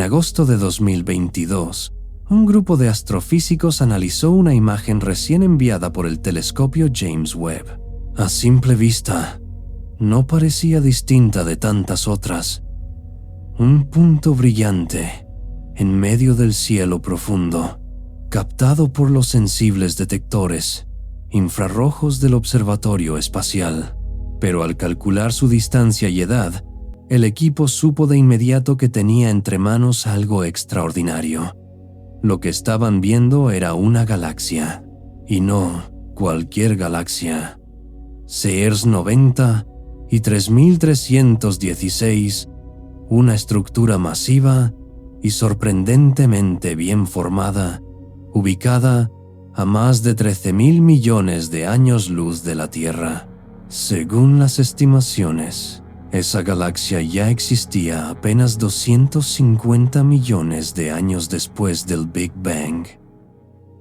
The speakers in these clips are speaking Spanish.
agosto de 2022, un grupo de astrofísicos analizó una imagen recién enviada por el telescopio James Webb. A simple vista, no parecía distinta de tantas otras. Un punto brillante en medio del cielo profundo, captado por los sensibles detectores infrarrojos del observatorio espacial. Pero al calcular su distancia y edad, el equipo supo de inmediato que tenía entre manos algo extraordinario. Lo que estaban viendo era una galaxia, y no cualquier galaxia. CEERS 90 y 3316, una estructura masiva y sorprendentemente bien formada, ubicada a más de 13.000 millones de años luz de la Tierra. Según las estimaciones, esa galaxia ya existía apenas 250 millones de años después del Big Bang.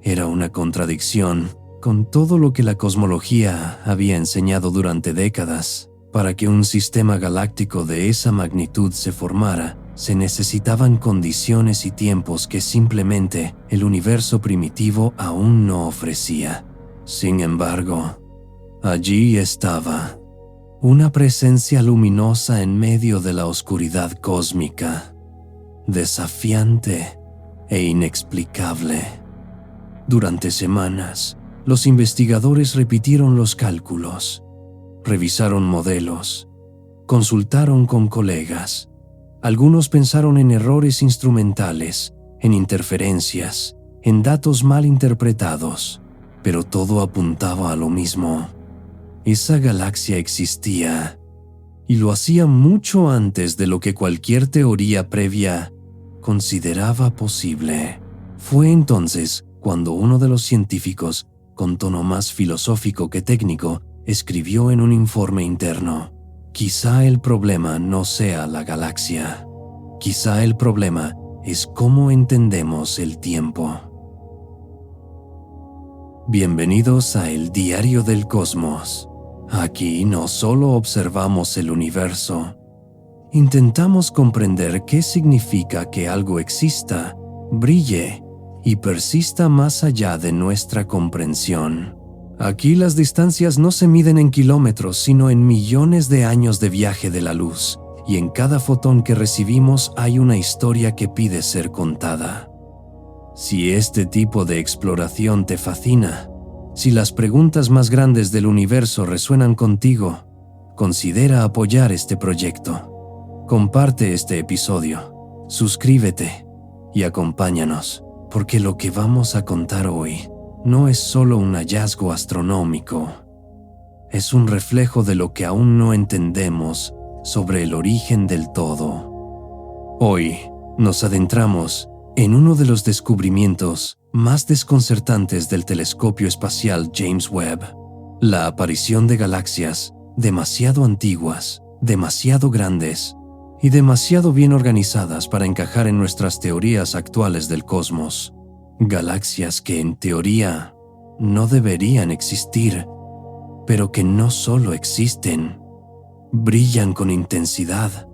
Era una contradicción con todo lo que la cosmología había enseñado durante décadas. Para que un sistema galáctico de esa magnitud se formara, se necesitaban condiciones y tiempos que simplemente el universo primitivo aún no ofrecía. Sin embargo, allí estaba, una presencia luminosa en medio de la oscuridad cósmica, desafiante e inexplicable. Durante semanas, los investigadores repitieron los cálculos, revisaron modelos, consultaron con colegas. Algunos pensaron en errores instrumentales, en interferencias, en datos mal interpretados, pero todo apuntaba a lo mismo. Esa galaxia existía, y lo hacía mucho antes de lo que cualquier teoría previa consideraba posible. Fue entonces cuando uno de los científicos, con tono más filosófico que técnico, escribió en un informe interno: quizá el problema no sea la galaxia. Quizá el problema es cómo entendemos el tiempo. Bienvenidos a El Diario del Cosmos. Aquí no solo observamos el universo, intentamos comprender qué significa que algo exista, brille y persista más allá de nuestra comprensión. Aquí las distancias no se miden en kilómetros, sino en millones de años de viaje de la luz, y en cada fotón que recibimos hay una historia que pide ser contada. Si este tipo de exploración te fascina, si las preguntas más grandes del universo resuenan contigo, considera apoyar este proyecto. Comparte este episodio, suscríbete y acompáñanos, porque lo que vamos a contar hoy no es solo un hallazgo astronómico, es un reflejo de lo que aún no entendemos sobre el origen del todo. Hoy nos adentramos en uno de los descubrimientos más desconcertantes del telescopio espacial James Webb: la aparición de galaxias demasiado antiguas, demasiado grandes y demasiado bien organizadas para encajar en nuestras teorías actuales del cosmos. Galaxias que en teoría no deberían existir, pero que no solo existen, brillan con intensidad,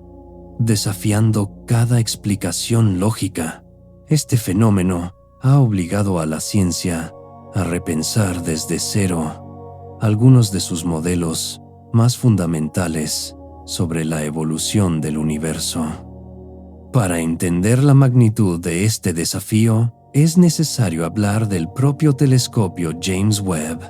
desafiando cada explicación lógica. Este fenómeno ha obligado a la ciencia a repensar desde cero algunos de sus modelos más fundamentales sobre la evolución del universo. Para entender la magnitud de este desafío, es necesario hablar del propio telescopio James Webb.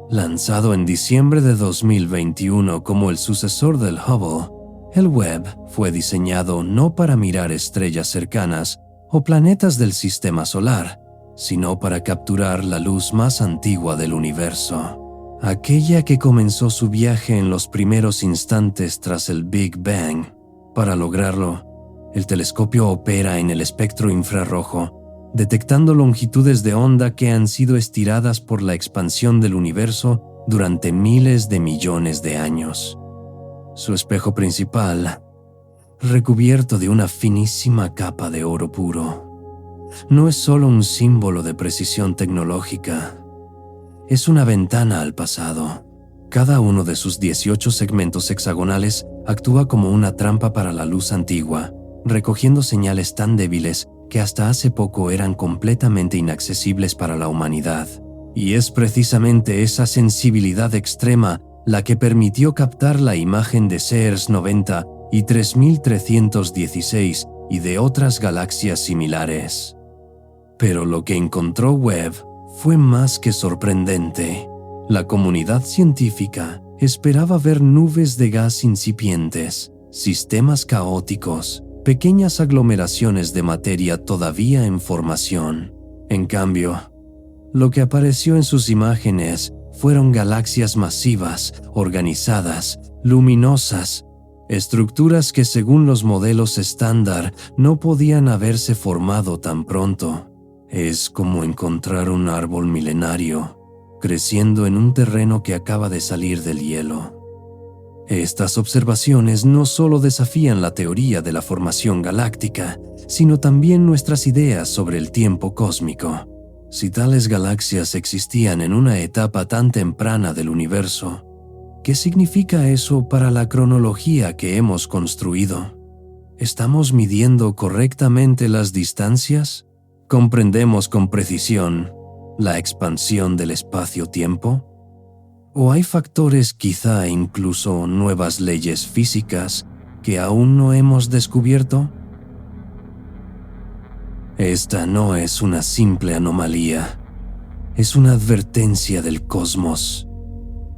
Lanzado en diciembre de 2021 como el sucesor del Hubble, el Webb fue diseñado no para mirar estrellas cercanas o planetas del sistema solar, sino para capturar la luz más antigua del universo, aquella que comenzó su viaje en los primeros instantes tras el Big Bang. Para lograrlo, el telescopio opera en el espectro infrarrojo, detectando longitudes de onda que han sido estiradas por la expansión del universo durante miles de millones de años. Su espejo principal, recubierto de una finísima capa de oro puro, no es solo un símbolo de precisión tecnológica, es una ventana al pasado. Cada uno de sus 18 segmentos hexagonales actúa como una trampa para la luz antigua, recogiendo señales tan débiles que hasta hace poco eran completamente inaccesibles para la humanidad. Y es precisamente esa sensibilidad extrema la que permitió captar la imagen de Ceres 90 y 3316 y de otras galaxias similares. Pero lo que encontró Webb fue más que sorprendente. La comunidad científica esperaba ver nubes de gas incipientes, sistemas caóticos, pequeñas aglomeraciones de materia todavía en formación. En cambio, lo que apareció en sus imágenes fueron galaxias masivas, organizadas, luminosas, estructuras que según los modelos estándar no podían haberse formado tan pronto. Es como encontrar un árbol milenario creciendo en un terreno que acaba de salir del hielo. Estas observaciones no solo desafían la teoría de la formación galáctica, sino también nuestras ideas sobre el tiempo cósmico. Si tales galaxias existían en una etapa tan temprana del universo, ¿qué significa eso para la cronología que hemos construido? ¿Estamos midiendo correctamente las distancias? ¿Comprendemos con precisión la expansión del espacio-tiempo? ¿O hay factores, quizá incluso nuevas leyes físicas, que aún no hemos descubierto? Esta no es una simple anomalía, es una advertencia del cosmos,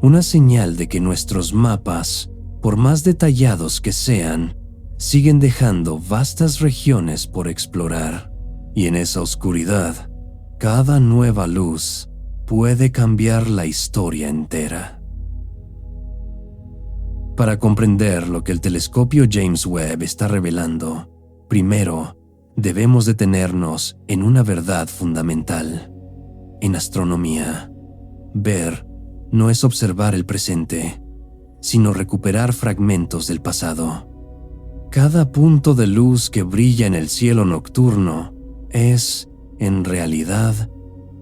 una señal de que nuestros mapas, por más detallados que sean, siguen dejando vastas regiones por explorar. Y en esa oscuridad, cada nueva luz puede cambiar la historia entera. Para comprender lo que el telescopio James Webb está revelando, primero debemos detenernos en una verdad fundamental. En astronomía, ver no es observar el presente, sino recuperar fragmentos del pasado. Cada punto de luz que brilla en el cielo nocturno es, en realidad,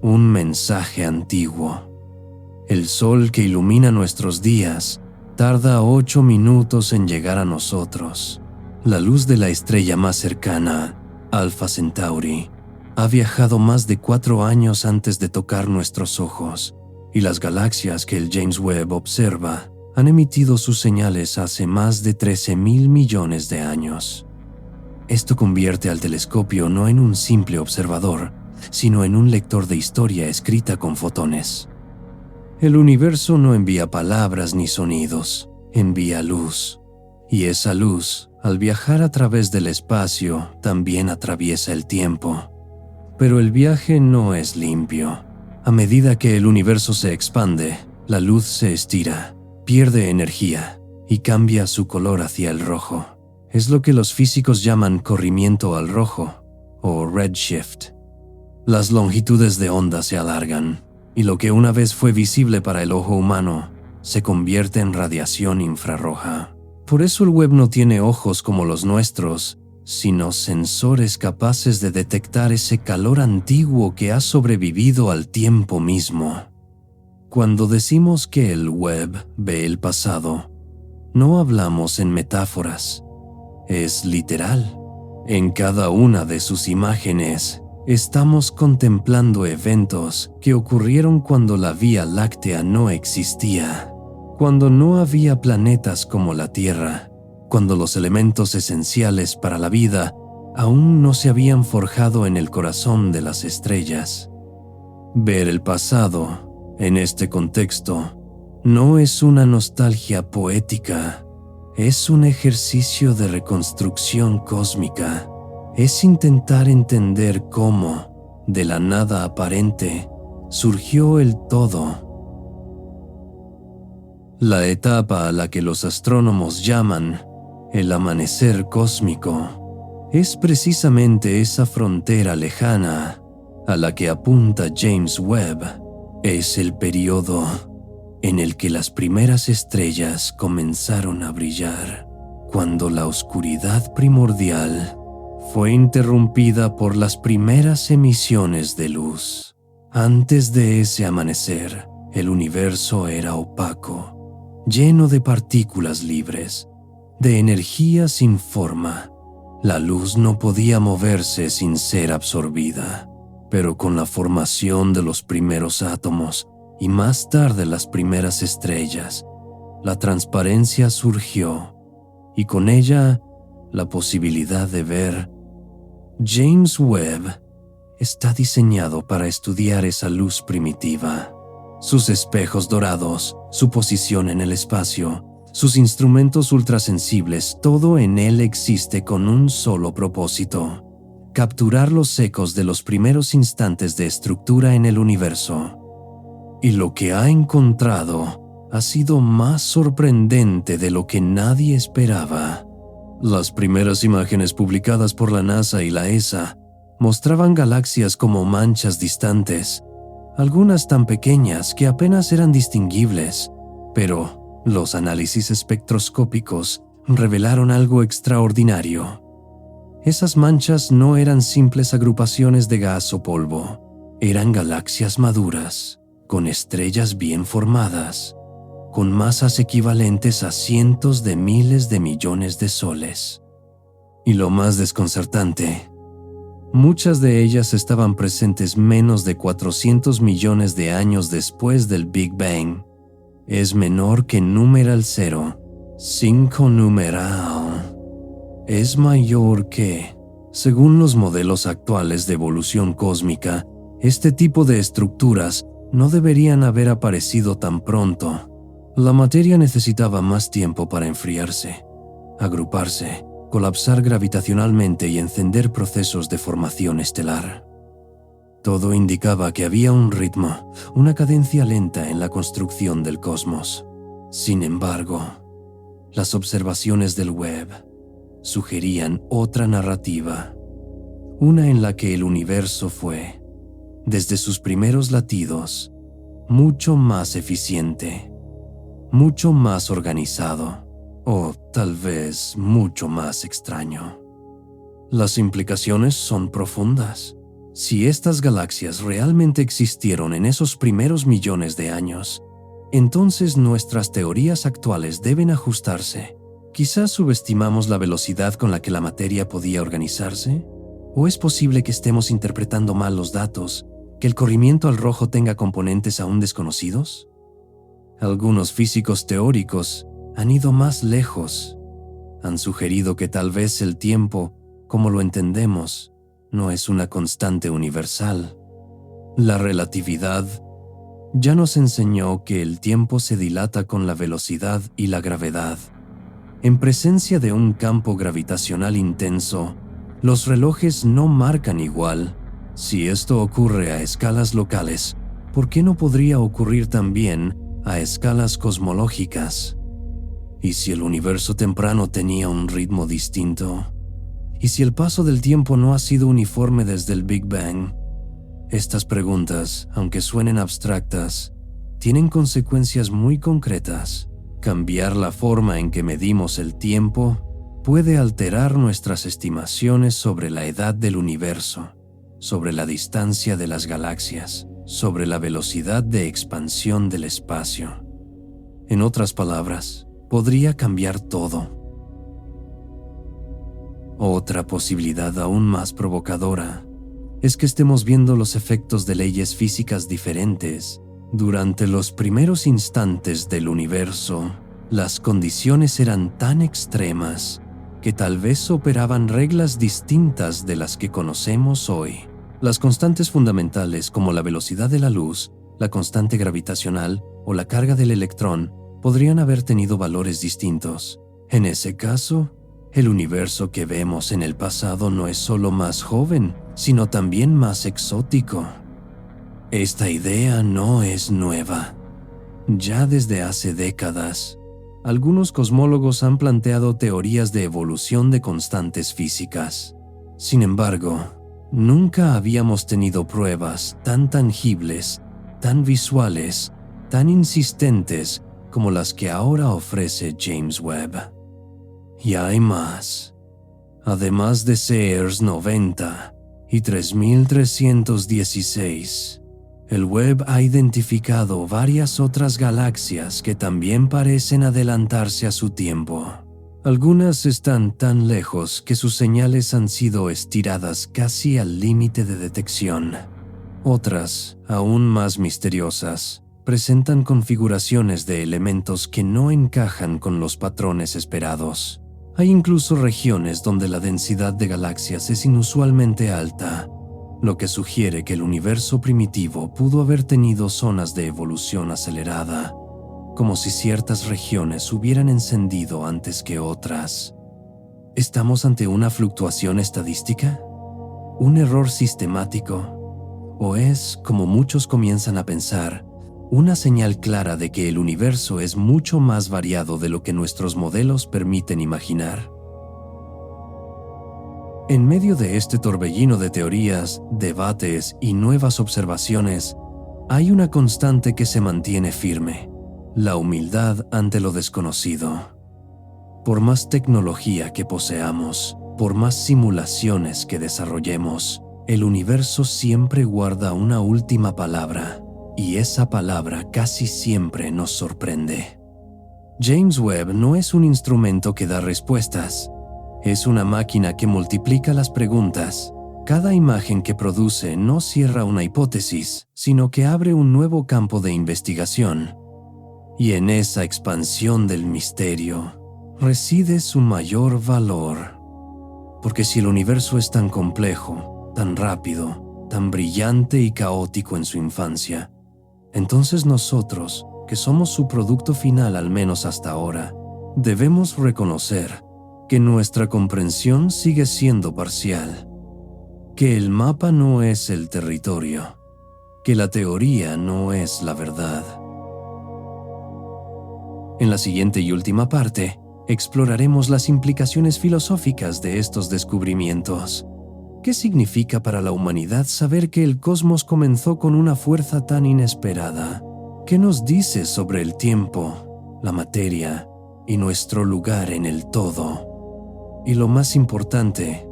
un mensaje antiguo. El sol que ilumina nuestros días tarda 8 minutos en llegar a nosotros. La luz de la estrella más cercana, Alpha Centauri, ha viajado más de 4 años antes de tocar nuestros ojos, y las galaxias que el James Webb observa han emitido sus señales hace más de 13.000 millones de años. Esto convierte al telescopio no en un simple observador, sino en un lector de historia escrita con fotones. El universo no envía palabras ni sonidos, envía luz. Y esa luz, al viajar a través del espacio, también atraviesa el tiempo. Pero el viaje no es limpio. A medida que el universo se expande, la luz se estira, pierde energía y cambia su color hacia el rojo. Es lo que los físicos llaman corrimiento al rojo, o redshift. Las longitudes de onda se alargan, y lo que una vez fue visible para el ojo humano se convierte en radiación infrarroja. Por eso el Webb no tiene ojos como los nuestros, sino sensores capaces de detectar ese calor antiguo que ha sobrevivido al tiempo mismo. Cuando decimos que el Webb ve el pasado, no hablamos en metáforas, es literal. En cada una de sus imágenes, estamos contemplando eventos que ocurrieron cuando la Vía Láctea no existía, cuando no había planetas como la Tierra, cuando los elementos esenciales para la vida aún no se habían forjado en el corazón de las estrellas. Ver el pasado, en este contexto, no es una nostalgia poética, es un ejercicio de reconstrucción cósmica. Es intentar entender cómo, de la nada aparente, surgió el todo. La etapa a la que los astrónomos llaman el amanecer cósmico es precisamente esa frontera lejana a la que apunta James Webb. Es el periodo en el que las primeras estrellas comenzaron a brillar, cuando la oscuridad primordial fue interrumpida por las primeras emisiones de luz. Antes de ese amanecer, el universo era opaco, lleno de partículas libres, de energía sin forma. La luz no podía moverse sin ser absorbida, pero con la formación de los primeros átomos y más tarde las primeras estrellas, la transparencia surgió y con ella la posibilidad de ver. James Webb está diseñado para estudiar esa luz primitiva. Sus espejos dorados, su posición en el espacio, sus instrumentos ultrasensibles, todo en él existe con un solo propósito: capturar los ecos de los primeros instantes de estructura en el universo. Y lo que ha encontrado ha sido más sorprendente de lo que nadie esperaba. Las primeras imágenes publicadas por la NASA y la ESA mostraban galaxias como manchas distantes, algunas tan pequeñas que apenas eran distinguibles, pero los análisis espectroscópicos revelaron algo extraordinario. Esas manchas no eran simples agrupaciones de gas o polvo, eran galaxias maduras, con estrellas bien formadas, con masas equivalentes a cientos de miles de millones de soles. Y lo más desconcertante, muchas de ellas estaban presentes menos de 400 millones de años después del Big Bang. Es menor que numeral 0. 5 numeral. Es mayor que, según los modelos actuales de evolución cósmica, este tipo de estructuras no deberían haber aparecido tan pronto. La materia necesitaba más tiempo para enfriarse, agruparse, colapsar gravitacionalmente y encender procesos de formación estelar. Todo indicaba que había un ritmo, una cadencia lenta en la construcción del cosmos. Sin embargo, las observaciones del Webb sugerían otra narrativa, una en la que el universo fue, desde sus primeros latidos, mucho más eficiente, mucho más organizado, o tal vez mucho más extraño. Las implicaciones son profundas. Si estas galaxias realmente existieron en esos primeros millones de años, entonces nuestras teorías actuales deben ajustarse. Quizás subestimamos la velocidad con la que la materia podía organizarse, o es posible que estemos interpretando mal los datos, que el corrimiento al rojo tenga componentes aún desconocidos. Algunos físicos teóricos han ido más lejos. Han sugerido que tal vez el tiempo, como lo entendemos, no es una constante universal. La relatividad ya nos enseñó que el tiempo se dilata con la velocidad y la gravedad. En presencia de un campo gravitacional intenso, los relojes no marcan igual. Si esto ocurre a escalas locales, ¿por qué no podría ocurrir también a escalas cosmológicas? ¿Y si el universo temprano tenía un ritmo distinto? ¿Y si el paso del tiempo no ha sido uniforme desde el Big Bang? Estas preguntas, aunque suenen abstractas, tienen consecuencias muy concretas. Cambiar la forma en que medimos el tiempo puede alterar nuestras estimaciones sobre la edad del universo, sobre la distancia de las galaxias, sobre la velocidad de expansión del espacio. En otras palabras, podría cambiar todo. Otra posibilidad aún más provocadora es que estemos viendo los efectos de leyes físicas diferentes. Durante los primeros instantes del universo, las condiciones eran tan extremas que tal vez operaban reglas distintas de las que conocemos hoy. Las constantes fundamentales como la velocidad de la luz, la constante gravitacional o la carga del electrón podrían haber tenido valores distintos. En ese caso, el universo que vemos en el pasado no es solo más joven, sino también más exótico. Esta idea no es nueva. Ya desde hace décadas, algunos cosmólogos han planteado teorías de evolución de constantes físicas. Sin embargo, nunca habíamos tenido pruebas tan tangibles, tan visuales, tan insistentes como las que ahora ofrece James Webb. Y hay más. Además de CEERS 90 y 3316, el Webb ha identificado varias otras galaxias que también parecen adelantarse a su tiempo. Algunas están tan lejos que sus señales han sido estiradas casi al límite de detección. Otras, aún más misteriosas, presentan configuraciones de elementos que no encajan con los patrones esperados. Hay incluso regiones donde la densidad de galaxias es inusualmente alta, lo que sugiere que el universo primitivo pudo haber tenido zonas de evolución acelerada, como si ciertas regiones hubieran encendido antes que otras. ¿Estamos ante una fluctuación estadística? ¿Un error sistemático? ¿O es, como muchos comienzan a pensar, una señal clara de que el universo es mucho más variado de lo que nuestros modelos permiten imaginar? En medio de este torbellino de teorías, debates y nuevas observaciones, hay una constante que se mantiene firme: la humildad ante lo desconocido. Por más tecnología que poseamos, por más simulaciones que desarrollemos, el universo siempre guarda una última palabra, y esa palabra casi siempre nos sorprende. James Webb no es un instrumento que da respuestas, es una máquina que multiplica las preguntas. Cada imagen que produce no cierra una hipótesis, sino que abre un nuevo campo de investigación. Y en esa expansión del misterio reside su mayor valor. Porque si el universo es tan complejo, tan rápido, tan brillante y caótico en su infancia, entonces nosotros, que somos su producto final al menos hasta ahora, debemos reconocer que nuestra comprensión sigue siendo parcial, que el mapa no es el territorio, que la teoría no es la verdad. En la siguiente y última parte, exploraremos las implicaciones filosóficas de estos descubrimientos. ¿Qué significa para la humanidad saber que el cosmos comenzó con una fuerza tan inesperada? ¿Qué nos dice sobre el tiempo, la materia y nuestro lugar en el todo? Y lo más importante,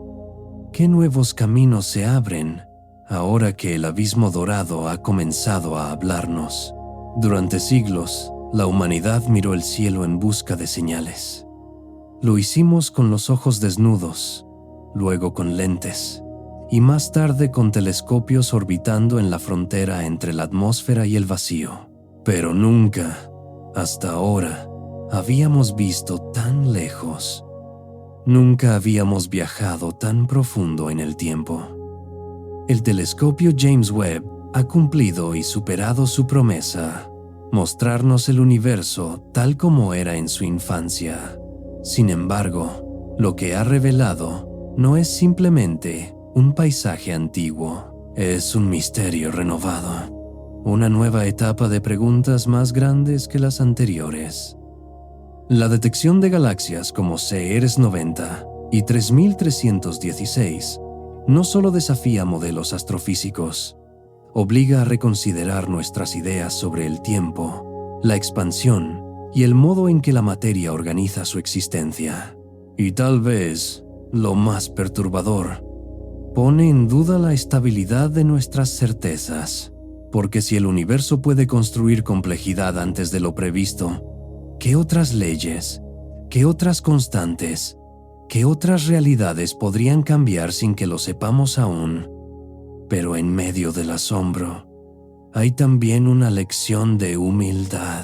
¿qué nuevos caminos se abren ahora que el abismo dorado ha comenzado a hablarnos? Durante siglos, la humanidad miró el cielo en busca de señales. Lo hicimos con los ojos desnudos, luego con lentes, y más tarde con telescopios orbitando en la frontera entre la atmósfera y el vacío. Pero nunca, hasta ahora, habíamos visto tan lejos. Nunca habíamos viajado tan profundo en el tiempo. El telescopio James Webb ha cumplido y superado su promesa: mostrarnos el universo tal como era en su infancia. Sin embargo, lo que ha revelado no es simplemente un paisaje antiguo, es un misterio renovado, una nueva etapa de preguntas más grandes que las anteriores. La detección de galaxias como CEERS 90 y 3316 no solo desafía modelos astrofísicos, obliga a reconsiderar nuestras ideas sobre el tiempo, la expansión y el modo en que la materia organiza su existencia. Y tal vez, lo más perturbador, pone en duda la estabilidad de nuestras certezas. Porque si el universo puede construir complejidad antes de lo previsto, ¿qué otras leyes, qué otras constantes, qué otras realidades podrían cambiar sin que lo sepamos aún? Pero en medio del asombro, hay también una lección de humildad.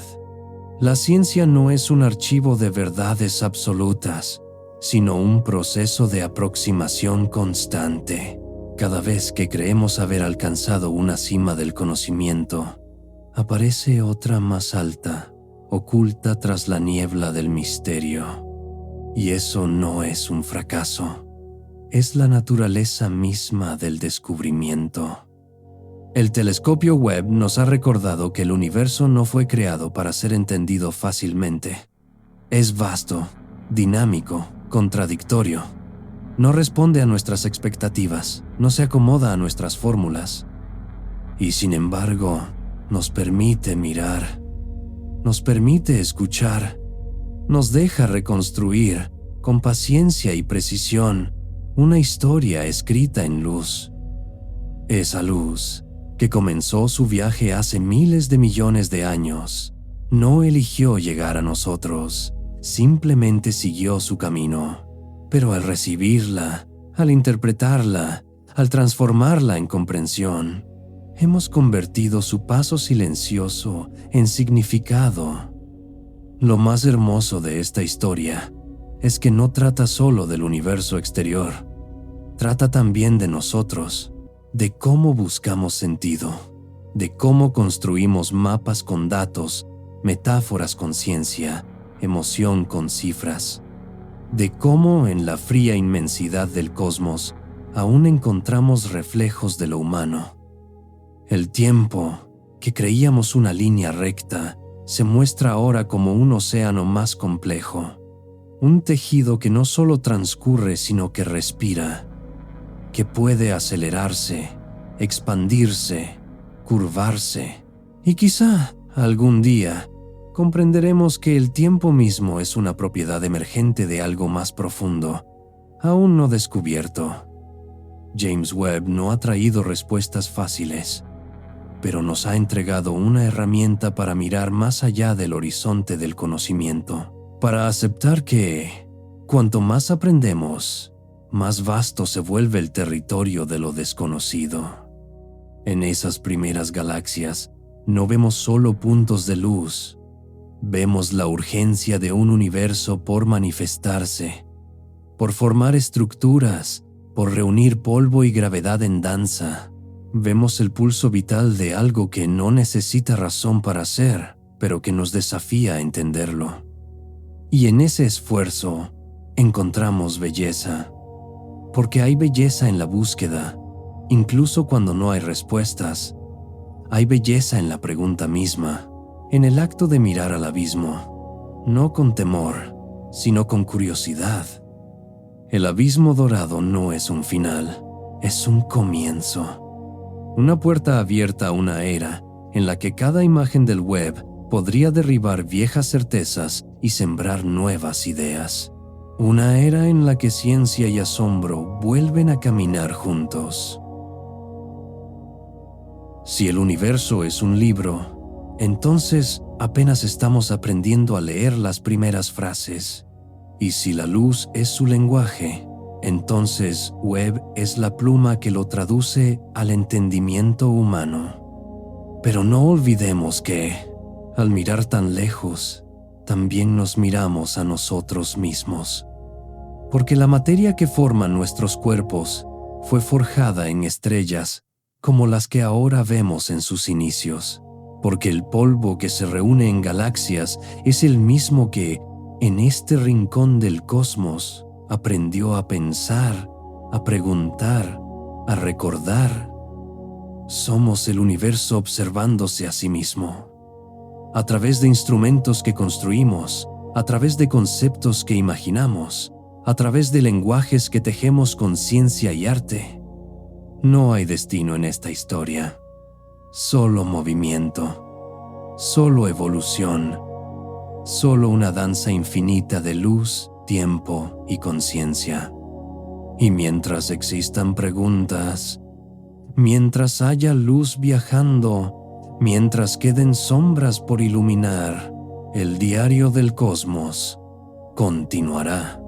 La ciencia no es un archivo de verdades absolutas, sino un proceso de aproximación constante. Cada vez que creemos haber alcanzado una cima del conocimiento, aparece otra más alta, oculta tras la niebla del misterio. Y eso no es un fracaso, es la naturaleza misma del descubrimiento. El telescopio Webb nos ha recordado que el universo no fue creado para ser entendido fácilmente. Es vasto, dinámico, contradictorio. No responde a nuestras expectativas, no se acomoda a nuestras fórmulas. Y sin embargo, nos permite mirar, nos permite escuchar, nos deja reconstruir, con paciencia y precisión, una historia escrita en luz. Esa luz, que comenzó su viaje hace miles de millones de años, no eligió llegar a nosotros, simplemente siguió su camino. Pero al recibirla, al interpretarla, al transformarla en comprensión, hemos convertido su paso silencioso en significado. Lo más hermoso de esta historia es que no trata solo del universo exterior, trata también de nosotros, de cómo buscamos sentido, de cómo construimos mapas con datos, metáforas con ciencia, emoción con cifras, de cómo en la fría inmensidad del cosmos aún encontramos reflejos de lo humano. El tiempo, que creíamos una línea recta, se muestra ahora como un océano más complejo, un tejido que no solo transcurre sino que respira, que puede acelerarse, expandirse, curvarse, y quizá algún día comprenderemos que el tiempo mismo es una propiedad emergente de algo más profundo, aún no descubierto. James Webb no ha traído respuestas fáciles, pero nos ha entregado una herramienta para mirar más allá del horizonte del conocimiento, para aceptar que, cuanto más aprendemos, más vasto se vuelve el territorio de lo desconocido. En esas primeras galaxias, no vemos solo puntos de luz, vemos la urgencia de un universo por manifestarse, por formar estructuras, por reunir polvo y gravedad en danza. Vemos el pulso vital de algo que no necesita razón para ser, pero que nos desafía a entenderlo. Y en ese esfuerzo encontramos belleza, porque hay belleza en la búsqueda, incluso cuando no hay respuestas. Hay belleza en la pregunta misma, en el acto de mirar al abismo, no con temor, sino con curiosidad. El abismo dorado no es un final, es un comienzo. Una puerta abierta a una era en la que cada imagen del web podría derribar viejas certezas y sembrar nuevas ideas. Una era en la que ciencia y asombro vuelven a caminar juntos. Si el universo es un libro, entonces apenas estamos aprendiendo a leer las primeras frases. Y si la luz es su lenguaje, entonces Webb es la pluma que lo traduce al entendimiento humano. Pero no olvidemos que, al mirar tan lejos, también nos miramos a nosotros mismos. Porque la materia que forma nuestros cuerpos fue forjada en estrellas como las que ahora vemos en sus inicios. Porque el polvo que se reúne en galaxias es el mismo que, en este rincón del cosmos, aprendió a pensar, a preguntar, a recordar. Somos el universo observándose a sí mismo. A través de instrumentos que construimos, a través de conceptos que imaginamos, a través de lenguajes que tejemos con ciencia y arte. No hay destino en esta historia, solo movimiento, solo evolución, solo una danza infinita de luz, tiempo y conciencia. Y mientras existan preguntas, mientras haya luz viajando, mientras queden sombras por iluminar, el diario del cosmos continuará.